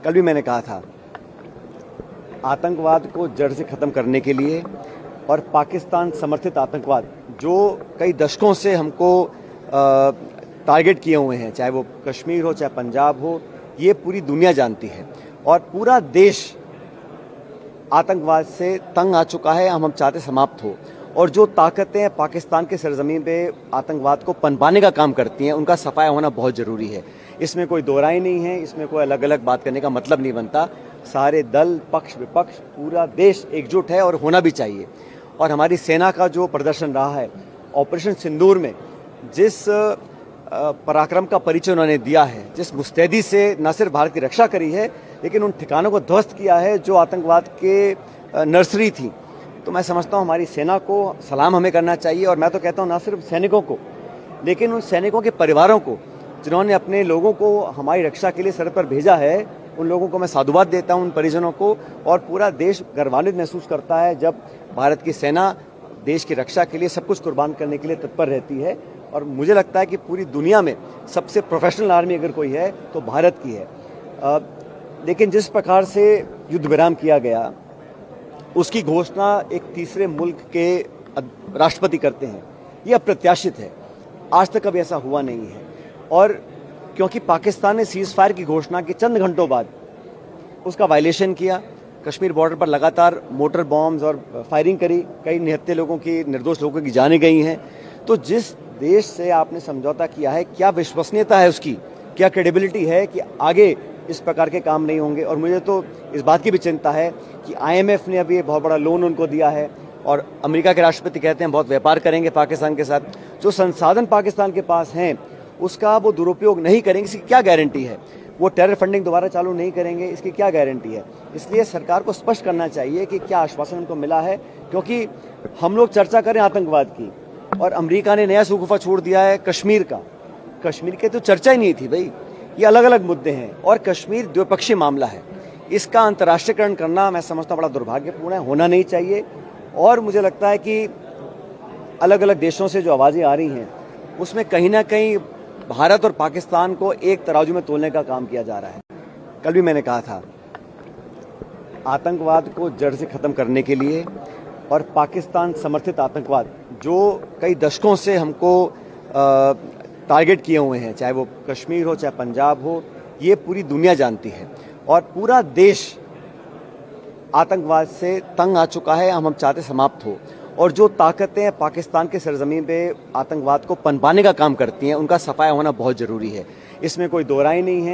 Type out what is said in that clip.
कल भी मैंने कहा था, आतंकवाद को जड़ से खत्म करने के लिए और पाकिस्तान समर्थित आतंकवाद जो कई दशकों से हमको टारगेट किए हुए हैं, चाहे वो कश्मीर हो चाहे पंजाब हो, ये पूरी दुनिया जानती है और पूरा देश आतंकवाद से तंग आ चुका है। हम चाहते समाप्त हो और जो ताकतें पाकिस्तान के सरजमीन पे आतंकवाद को पनपाने का काम करती हैं, उनका सफाया होना बहुत ज़रूरी है। इसमें कोई दो राय नहीं है, इसमें कोई अलग अलग बात करने का मतलब नहीं बनता। सारे दल, पक्ष विपक्ष, पूरा देश एकजुट है और होना भी चाहिए। और हमारी सेना का जो प्रदर्शन रहा है ऑपरेशन सिंदूर में, जिस पराक्रम का परिचय उन्होंने दिया है, जिस मुस्तैदी से न सिर्फ भारत की रक्षा करी है लेकिन उन ठिकानों को ध्वस्त किया है जो आतंकवाद के नर्सरी थी, तो मैं समझता हूँ हमारी सेना को सलाम हमें करना चाहिए। और मैं तो कहता हूँ ना सिर्फ सैनिकों को, लेकिन उन सैनिकों के परिवारों को जिन्होंने अपने लोगों को हमारी रक्षा के लिए सरहद पर भेजा है, उन लोगों को मैं साधुवाद देता हूं, उन परिजनों को। और पूरा देश गर्वान्वित महसूस करता है जब भारत की सेना देश की रक्षा के लिए सब कुछ कुर्बान करने के लिए तत्पर रहती है। और मुझे लगता है कि पूरी दुनिया में सबसे प्रोफेशनल आर्मी अगर कोई है तो भारत की है। लेकिन जिस प्रकार से युद्ध विराम किया गया, उसकी घोषणा एक तीसरे मुल्क के राष्ट्रपति करते हैं, यह अप्रत्याशित है। आज तक कभी ऐसा हुआ नहीं है। और क्योंकि पाकिस्तान ने सीज फायर की घोषणा के चंद घंटों बाद उसका वायलेशन किया, कश्मीर बॉर्डर पर लगातार मोटर बॉम्ब्स और फायरिंग करी, कई निहत्थे लोगों की, निर्दोष लोगों की जानें गई हैं। तो जिस देश से आपने समझौता किया है, क्या विश्वसनीयता है उसकी, क्या क्रेडिबिलिटी है कि आगे इस प्रकार के काम नहीं होंगे। और मुझे तो इस बात की भी चिंता है कि IMF ने अभी बहुत बड़ा लोन उनको दिया है और अमेरिका के राष्ट्रपति कहते हैं बहुत व्यापार करेंगे पाकिस्तान के साथ। जो संसाधन पाकिस्तान के पास हैं उसका वो दुरुपयोग नहीं करेंगे, इसकी क्या गारंटी है। वो टेरर फंडिंग दोबारा चालू नहीं करेंगे, इसकी क्या गारंटी है। इसलिए सरकार को स्पष्ट करना चाहिए कि क्या आश्वासन उनको मिला है, क्योंकि हम लोग चर्चा करें आतंकवाद की और अमेरिका ने नया सुगुफा छोड़ दिया है कश्मीर का। कश्मीर की तो चर्चा ही नहीं थी भाई, ये अलग अलग मुद्दे हैं और कश्मीर द्विपक्षीय मामला है। इसका अंतर्राष्ट्रीयकरण करना मैं समझता हूँ बड़ा दुर्भाग्यपूर्ण है, होना नहीं चाहिए। और मुझे लगता है कि अलग अलग देशों से जो आवाज़ें आ रही हैं उसमें कहीं ना कहीं भारत और पाकिस्तान को एक तराजू में तोलने का काम किया जा रहा है। कल भी मैंने कहा था, आतंकवाद को जड़ से खत्म करने के लिए और पाकिस्तान समर्थित आतंकवाद जो कई दशकों से हमको टारगेट किए हुए हैं, चाहे वो कश्मीर हो चाहे पंजाब हो, ये पूरी दुनिया जानती है और पूरा देश आतंकवाद से तंग आ चुका है। हम चाहते समाप्त हो और जो ताकतें पाकिस्तान के सरजमीन पे आतंकवाद को पनपाने का काम करती हैं, उनका सफाया होना बहुत ज़रूरी है। इसमें कोई दो राय नहीं है।